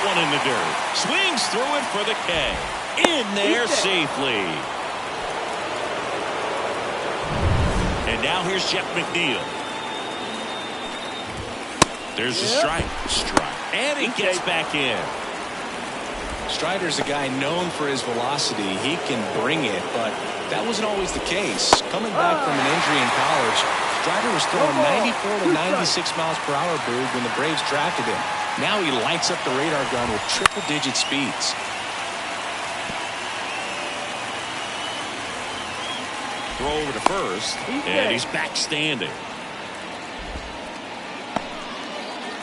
one in the dirt. Swings through it for the K. In there safely. And now here's Jeff McNeil. There's a strike. And he gets back in. Strider's a guy known for his velocity. He can bring it, but that wasn't always the case. Coming back from an injury in college, Strider was throwing 94 to 96 miles per hour, Boog, when the Braves drafted him. Now he lights up the radar gun with triple-digit speeds. Throw over to first, and he's back standing.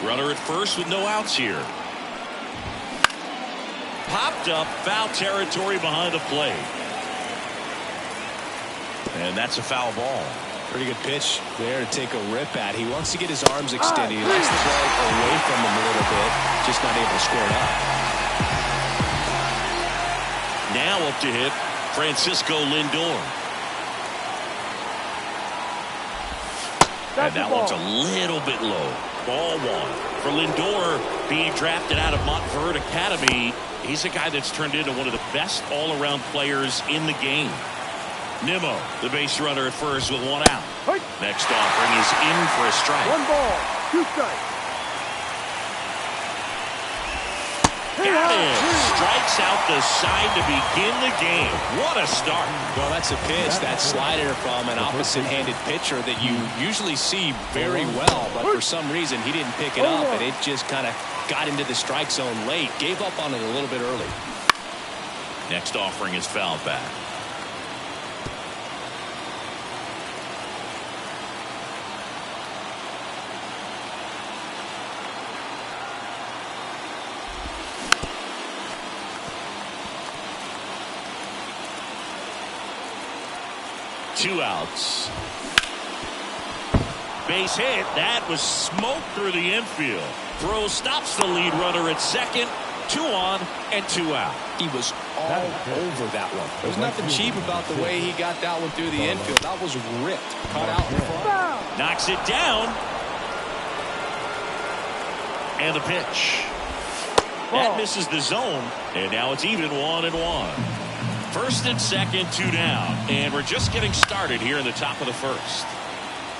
Runner at first with no outs here. Popped up, foul territory behind the plate. And that's a foul ball. Pretty good pitch there to take a rip at. He wants to get his arms extended. He likes the ball away from him a little bit, just not able to square it up. Now up to hit Francisco Lindor. And that one's a little bit low. Ball one. For Lindor, being drafted out of Montverde Academy, he's a guy that's turned into one of the best all-around players in the game. Nimmo, the base runner at first with one out. Next offering is in for a strike. 1 ball, 2 strikes. Got it. Strikes out the side to begin the game. What a start. Well, that's a pitch, that slider from an opposite-handed pitcher that you usually see very well, but for some reason he didn't pick it up, and it just kind of got into the strike zone late. Gave up on it a little bit early. Next offering is fouled back. Two outs. Base hit. That was smoke through the infield. Throw stops the lead runner at second. 2 on and 2 out. He was all over that one. There's nothing cheap about the way he got that one through the infield. That was ripped. Caught out in front. Knocks it down. And the pitch. That misses the zone. And now it's even 1-1. First and second, 2 down. And we're just getting started here in the top of the first.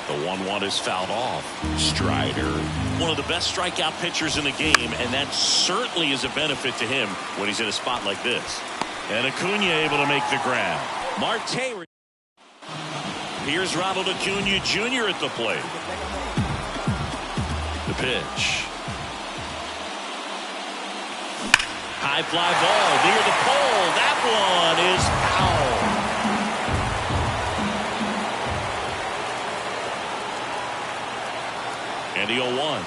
The 1-1 is fouled off. Strider, one of the best strikeout pitchers in the game, and that certainly is a benefit to him when he's in a spot like this. And Acuna able to make the grab. Marte. Here's Ronald Acuna Jr. at the plate. The pitch. High fly ball near the pole. That one is foul. And the 0-1.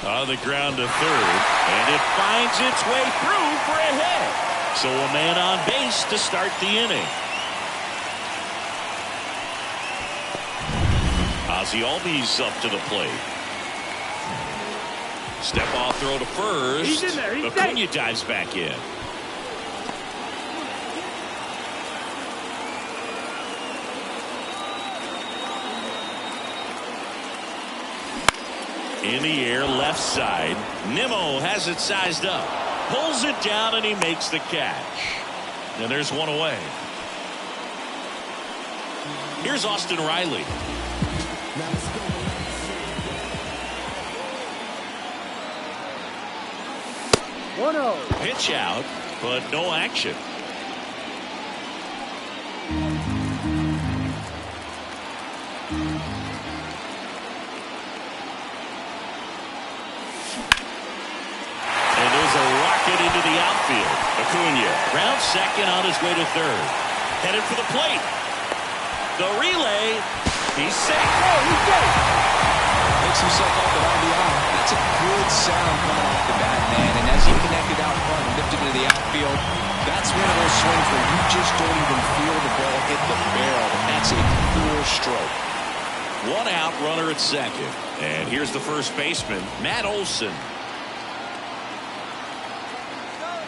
On the ground to third. And it finds its way through for a hit. So a man on base to start the inning. Ozzie Albies up to the plate. Step off throw to first. He's in there. He's Acuna dives back in. In the air, left side. Nimmo has it sized up. Pulls it down and he makes the catch. And there's one away. Here's Austin Riley. Pitch out, but no action. And there's a rocket into the outfield. Acuna round second on his way to third. Headed for the plate. The relay. He's safe. Oh, he's safe. Picks himself up around the aisle. That's a good sound coming off the bat, man. And as he connected out front and lifted into the outfield, that's one of those swings where you just don't even feel the ball hit the barrel. That's a cool stroke. 1 out, runner at second. And here's the first baseman, Matt Olson.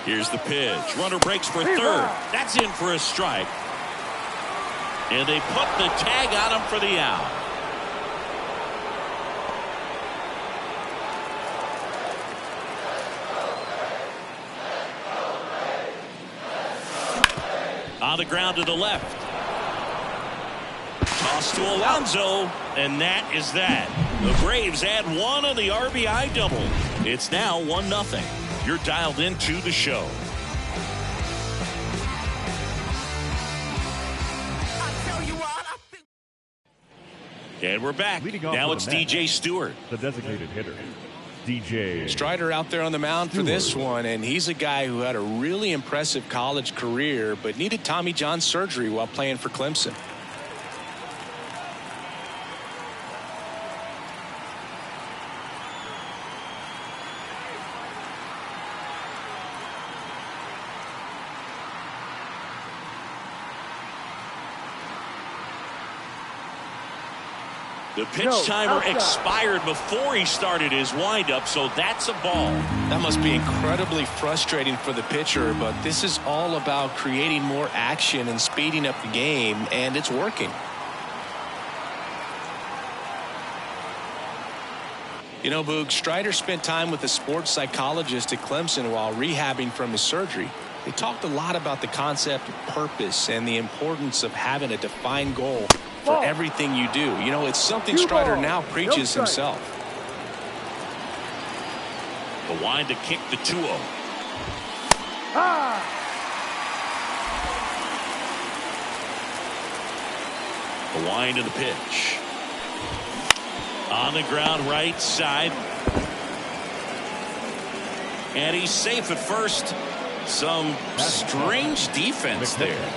Here's the pitch. Runner breaks for third. That's in for a strike. And they put the tag on him for the out. On the ground to the left. Toss to Alonso, and that is that. The Braves add one on the RBI double. It's now 1-0. You're dialed into the show. And we're back. Now it's DJ Stewart, the designated hitter. DJ Strider out there on the mound for this one, and he's a guy who had a really impressive college career but needed Tommy John surgery while playing for Clemson. The pitch timer expired before he started his windup, so that's a ball. That must be incredibly frustrating for the pitcher, but this is all about creating more action and speeding up the game, and it's working. You know, Boog, Strider spent time with a sports psychologist at Clemson while rehabbing from his surgery. They talked a lot about the concept of purpose and the importance of having a defined goal for everything you do. You know, it's something Strider now preaches himself. The wind to kick the 2-0. The wind of the pitch. On the ground right side. And he's safe at first. Some strange defense there.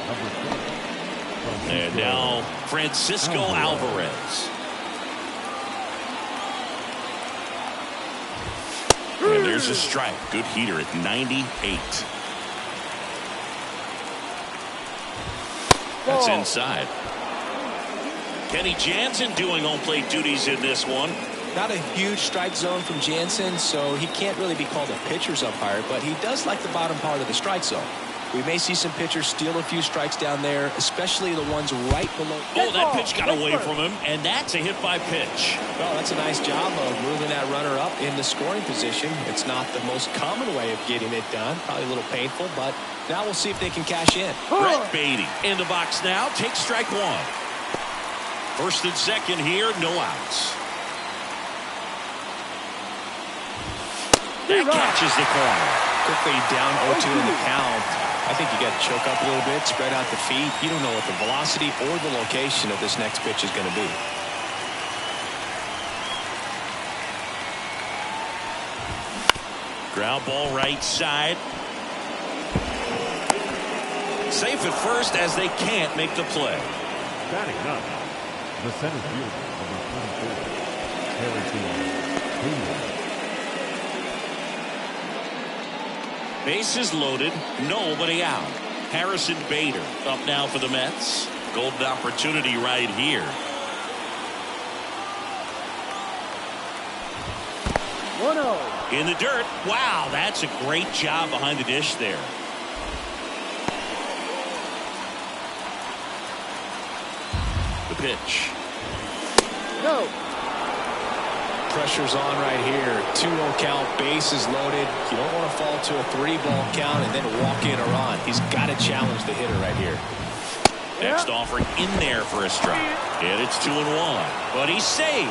And now Francisco Alvarez. And there's a strike. Good heater at 98. That's inside. Kenny Jansen doing home plate duties in this one. Not a huge strike zone from Jansen, so he can't really be called a pitcher's umpire, but he does like the bottom part of the strike zone. We may see some pitchers steal a few strikes down there, especially the ones right below. Oh, that pitch got away from him, and that's a hit by pitch. Well, that's a nice job of moving that runner up in the scoring position. It's not the most common way of getting it done. Probably a little painful, but now we'll see if they can cash in. Brett Beatty in the box now. Takes strike one. First and second here, no outs. That catches the corner. Quickly down 0-2 in the count. I think you got to choke up a little bit, spread out the feet. You don't know what the velocity or the location of this next pitch is going to be. Ground ball right side. Safe at first as they can't make the play. Batting up, the center fielder, number 24, Harrison. Bases loaded, nobody out. Harrison Bader up now for the Mets. Golden opportunity right here. 1-0. In the dirt. Wow, that's a great job behind the dish there. The pitch. No. Pressure's on right here. 2-0 count, bases loaded. You don't want to fall to a 3-ball count and then walk in a run. He's got to challenge the hitter right here. Next offering in there for a strike. And it's 2-1. But he's safe.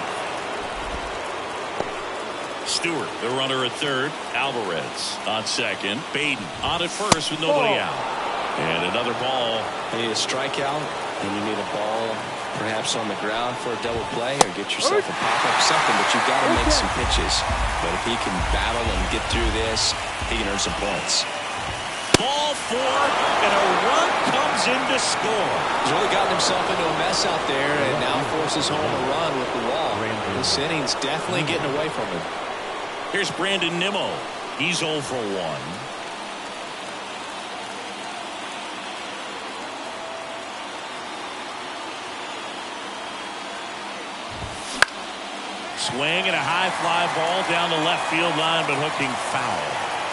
Stewart, the runner at third. Alvarez on second. Baden on at first with nobody out. And another ball. You need a strikeout, and you need a ball perhaps on the ground for a double play, or get yourself a pop-up something, but you've got to make some pitches. But if he can battle and get through this, he can earn some points. Ball four, and a run comes in to score. He's really gotten himself into a mess out there, and now forces home a run with the wall. This inning's definitely getting away from him. Here's Brandon Nimmo. He's 0 for 1. Swing and a high fly ball down the left field line, but hooking foul.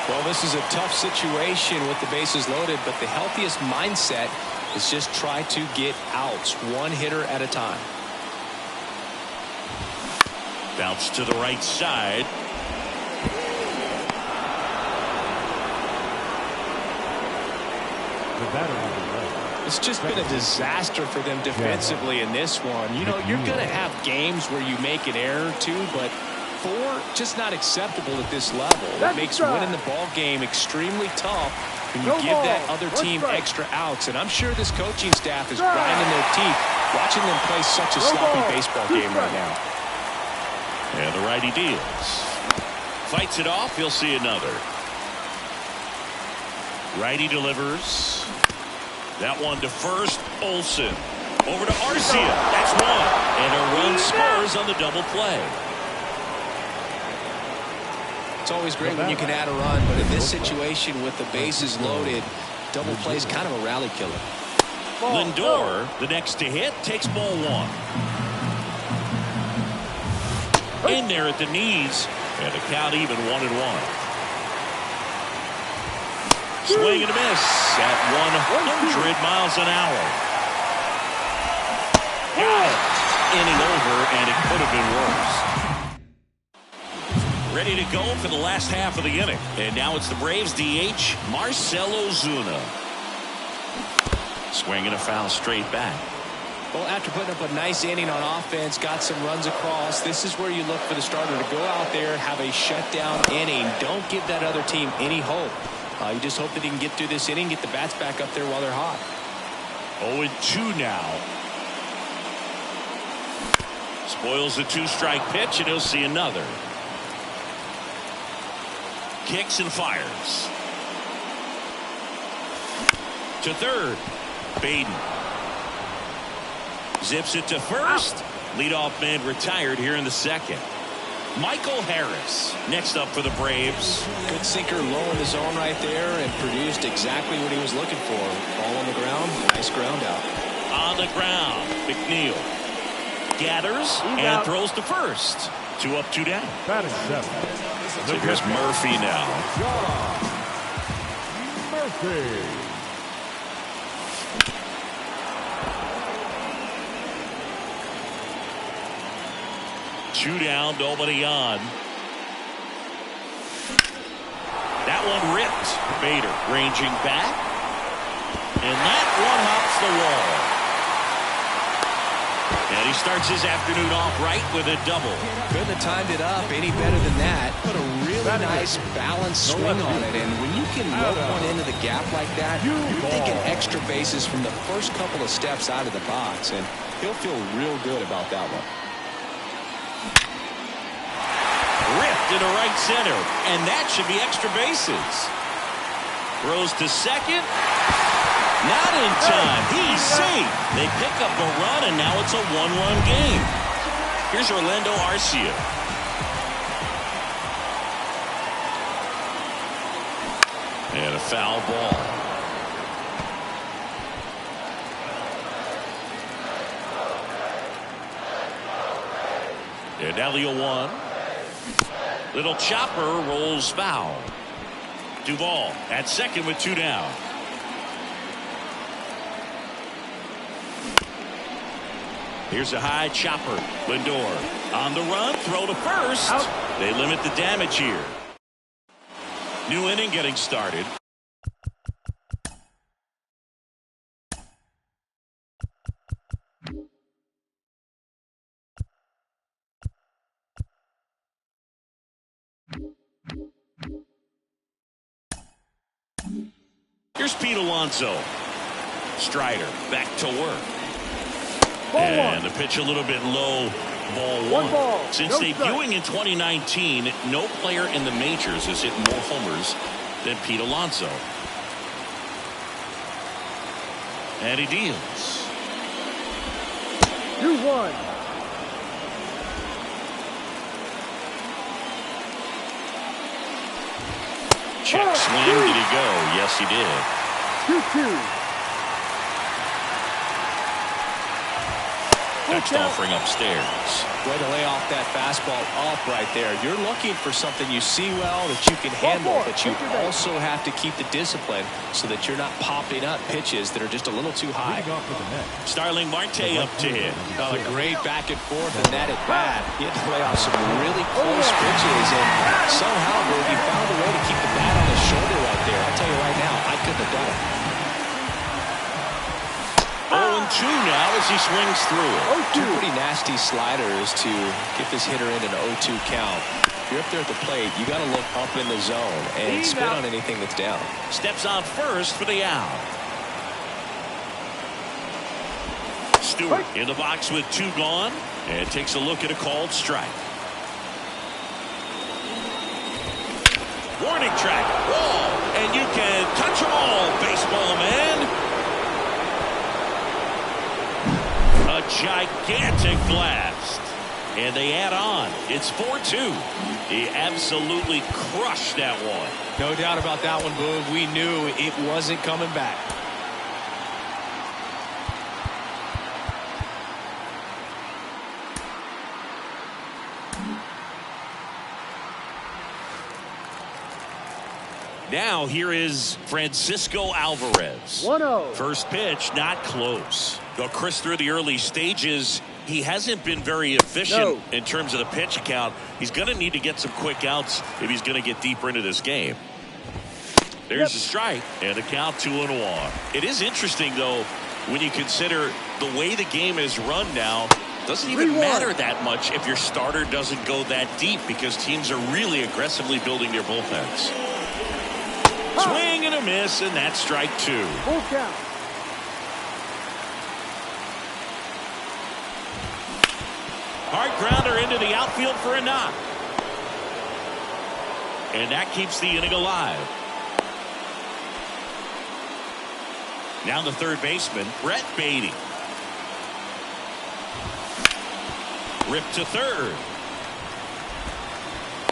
Well, this is a tough situation with the bases loaded, but the healthiest mindset is just try to get outs, one hitter at a time. Bounce to the right side. The batter on the right, It's just been a disaster for them defensively in this one. You know, you're going to have games where you make an error or two, but 4, just not acceptable at this level. It makes winning the ball game extremely tough when you give that other team extra outs. And I'm sure this coaching staff is grinding their teeth watching them play such a sloppy baseball game right now. And the righty deals. Fights it off. He'll see another. Righty delivers. That one to first. Olsen. Over to Arcia. That's one. And a run scores on the double play. It's always great when you can add a run, but in this situation with the bases loaded, double play is kind of a rally killer. Lindor, the next to hit, takes ball 1. In there at the knees, and the count even 1-1. Swing and a miss at 100 miles an hour. Got it. Inning over, and it could have been worse. Ready to go for the last half of the inning. And now it's the Braves DH, Marcell Ozuna. Swing and a foul straight back. Well, after putting up a nice inning on offense, got some runs across, this is where you look for the starter to go out there, have a shutdown inning. Don't give that other team any hope. You just hope that he can get through this inning, get the bats back up there while they're hot. 0-2 now. Spoils the 2-strike pitch, and he'll see another. Kicks and fires. To third. Baden. Zips it to first. Leadoff man retired here in the second. Michael Harris next up for the Braves. Good sinker low in the zone right there and produced exactly what he was looking for. Ball on the ground. Nice ground out. On the ground. McNeil gathers and throws to first. 2 up, 2 down. Batting 7. So here's Murphy now. Murphy. Two down, nobody on. That one ripped. Bader ranging back. And that one hops the wall. And he starts his afternoon off right with a double. Couldn't have timed it up any better than that. Put a really nice balanced swing on it. And when you can load one into the gap like that, you're thinking extra bases from the first couple of steps out of the box. And he'll feel real good about that one. Ripped into right center, and that should be extra bases. Throws to second. Not in time. He's safe. They pick up a run, and now it's a 1-run game. Here's Orlando Arcia. And a foul ball. And now the 0-1. Little chopper rolls foul. Duvall at second with 2 down. Here's a high chopper. Lindor on the run. Throw to first. Out. They limit the damage here. New inning getting started. Here's Pete Alonso. Strider back to work. And the pitch a little bit low. Ball 1. Since debuting in 2019, no player in the majors has hit more homers than Pete Alonso. And he deals. 2-1. Check swing. Did he go? Yes, he did. 2-2. Next offering upstairs. Way to lay off that fastball up right there. You're looking for something you see well that you can handle, but you also have to keep the discipline so that you're not popping up pitches that are just a little too high. Starling Marte up to hit. A great back and forth and that at bat. He had to lay off some really close pitches, and somehow he found a way to keep the bat on his shoulder right there. I'll tell you right now, I couldn't have done it. now as he swings through it. 0-2. Two pretty nasty sliders to get this hitter in an 0-2 count. If you're up there at the plate, you got to look up in the zone and spit on anything that's down. Steps on first for the out. Stewart in the box with 2 gone and takes a look at a called strike. Warning track, wall, and you can touch them all, baseball man. A gigantic blast. And they add on. It's 4-2. He absolutely crushed that one. No doubt about that one, Boog. We knew it wasn't coming back. Now here is Francisco Alvarez. 1-0. First pitch, not close. Though Chris, through the early stages, he hasn't been very efficient in terms of the pitch count. He's going to need to get some quick outs if he's going to get deeper into this game. There's a strike and a count 2-1. It is interesting, though, when you consider the way the game is run now. Doesn't even matter that much if your starter doesn't go that deep because teams are really aggressively building their bullpens. Swing and a miss, and that's strike 2. Full count. Hard grounder into the outfield for a knock. And that keeps the inning alive. Now the third baseman, Brett Beatty. Ripped to third.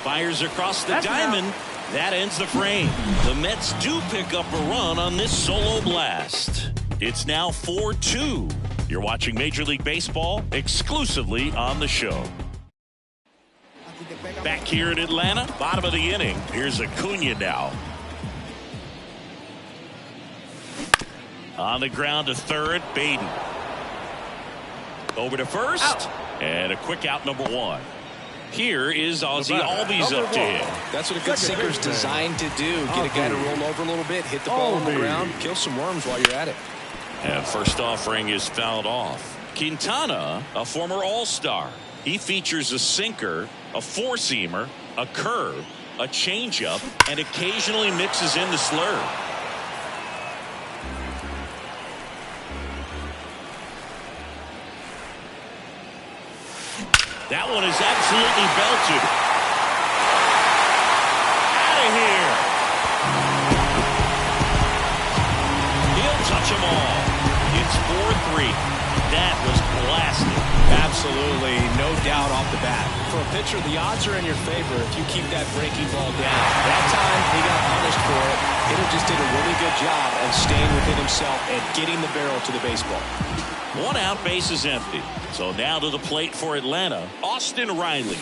Fires across the diamond. That ends the frame. The Mets do pick up a run on this solo blast. It's now 4-2. You're watching Major League Baseball exclusively on the show. Back here in Atlanta, bottom of the inning. Here's Acuna now. On the ground to third, Baden. Over to first. Out. And a quick out, number 1. Here is Ozzie Albies up to him. That's what a good sinker's designed to do. Get a guy to roll over a little bit, hit the ball on the ground, kill some worms while you're at it. And first offering is fouled off. Quintana, a former All-Star. He features a sinker, a four-seamer, a curve, a changeup, and occasionally mixes in the slurve. That one is absolutely belted. Out of here. He'll touch them all. It's 4-3. That was blasted. Absolutely, no doubt off the bat. For a pitcher, the odds are in your favor if you keep that breaking ball down. That time, he got punished for it. Hitter just did a really good job of staying within himself and getting the barrel to the baseball. 1 out, base is empty. So now to the plate for Atlanta, Austin Riley.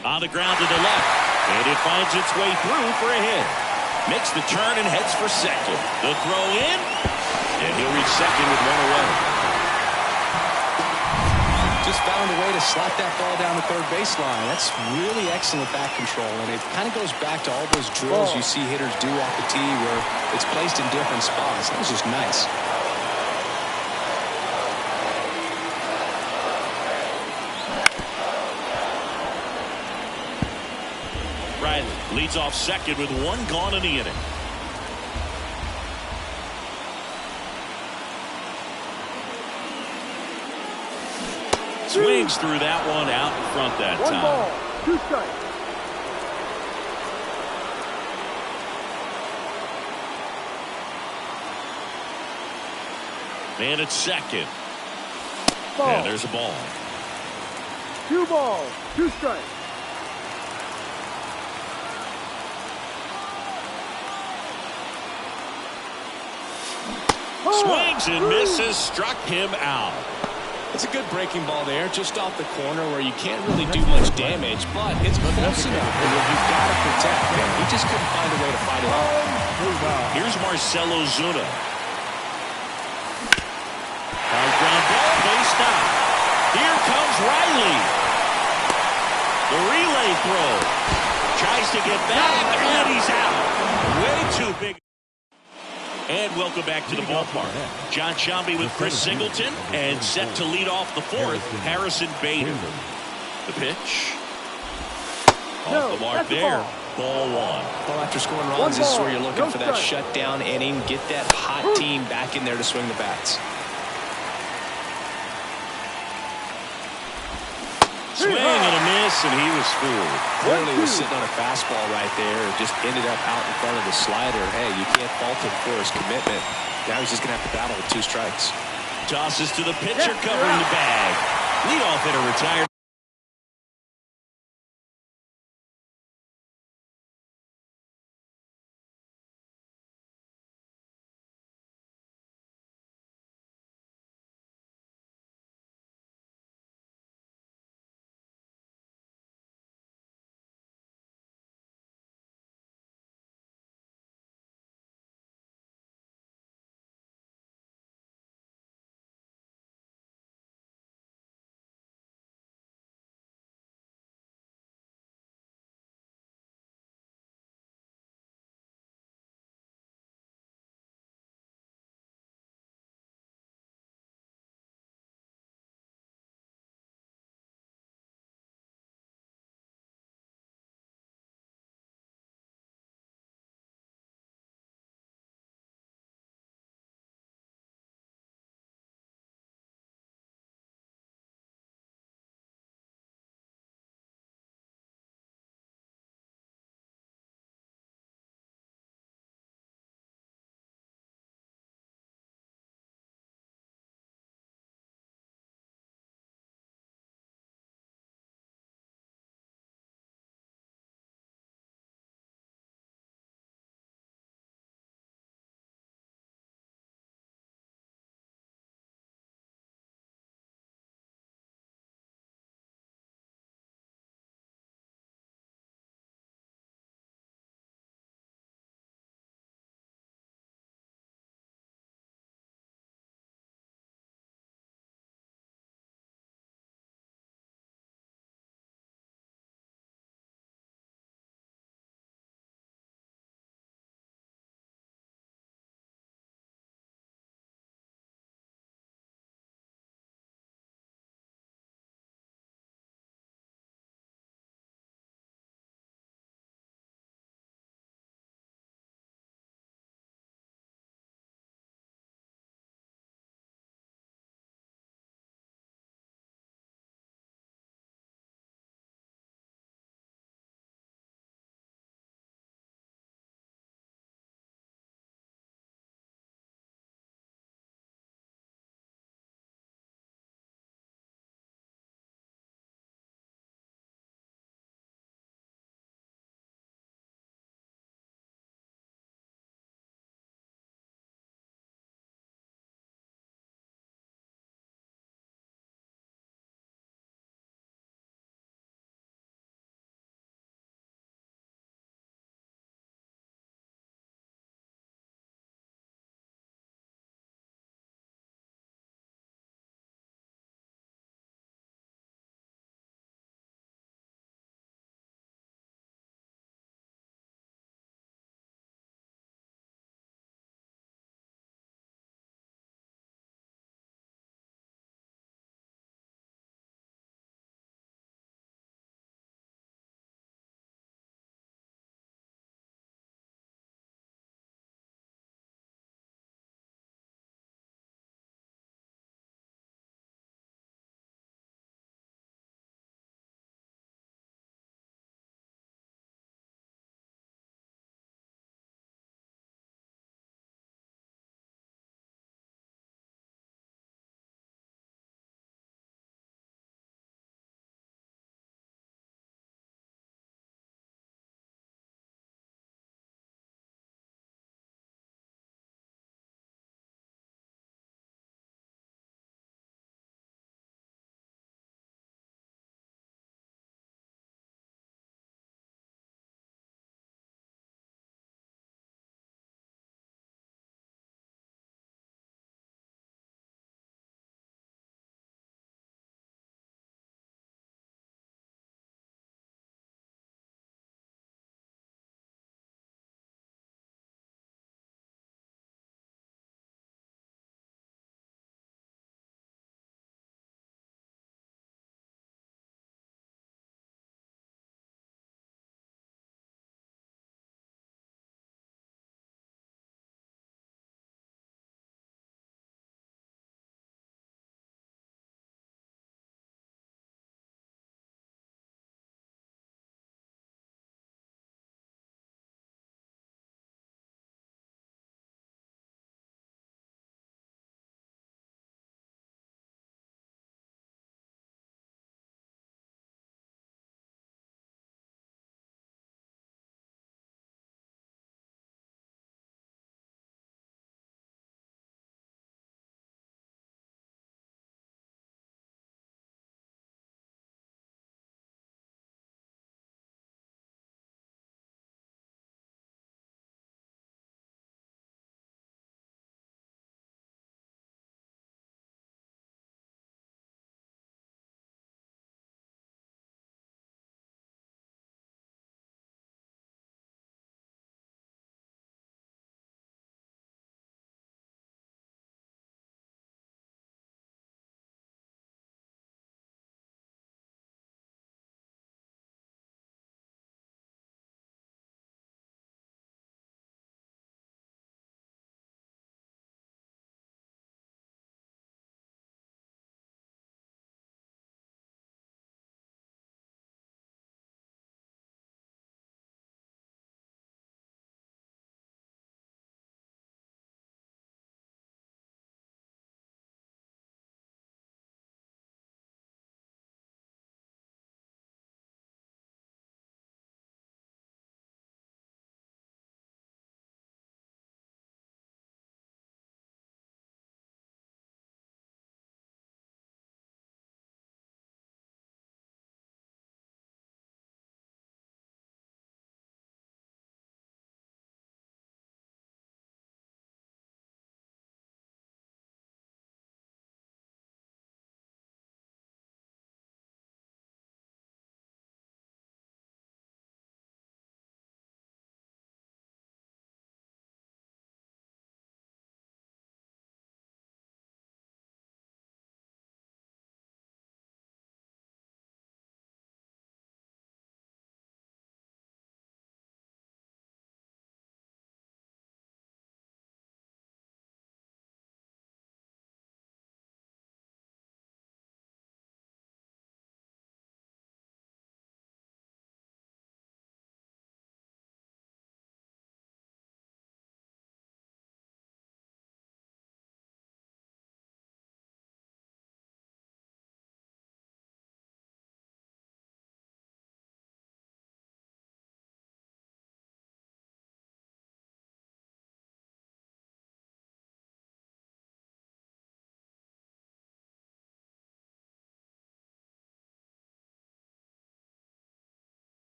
On the ground to the left, and it finds its way through for a hit. Makes the turn and heads for second. The throw in, and he'll reach second with 1 away. Just found a way to slap that ball down the third baseline. That's really excellent back control, and it kind of goes back to all those drills you see hitters do off the tee where it's placed in different spots. That was just nice. Riley leads off second with 1 gone in the inning. Swings through that one out in front that time. 1 ball, 2 strikes. And it's second. Ball. And there's a ball. 2 balls, 2 strikes. Swings and misses, struck him out. It's a good breaking ball there, just off the corner where you can't really do much damage, but it's close enough where you've got to protect, and he just couldn't find a way to fight it off. Here's Marcelo Zuna. High ground ball, base stop. Here comes Riley. The relay throw. Tries to get back, and he's out. Way too big. And welcome back to the ballpark. John Shambi with Chris Singleton, and set to lead off the fourth, Harrison Bader. The pitch. Off the mark there. Ball one. Well, after scoring runs, this is where you're looking for that shutdown inning. Get that hot team back in there to swing the bats. Swing and a miss, and he was fooled. Clearly was sitting on a fastball right there. Just ended up out in front of the slider. Hey, you can't fault him for his commitment. Now he's just going to have to battle with 2 strikes. Tosses to the pitcher, covering the bag. Leadoff hitter retired.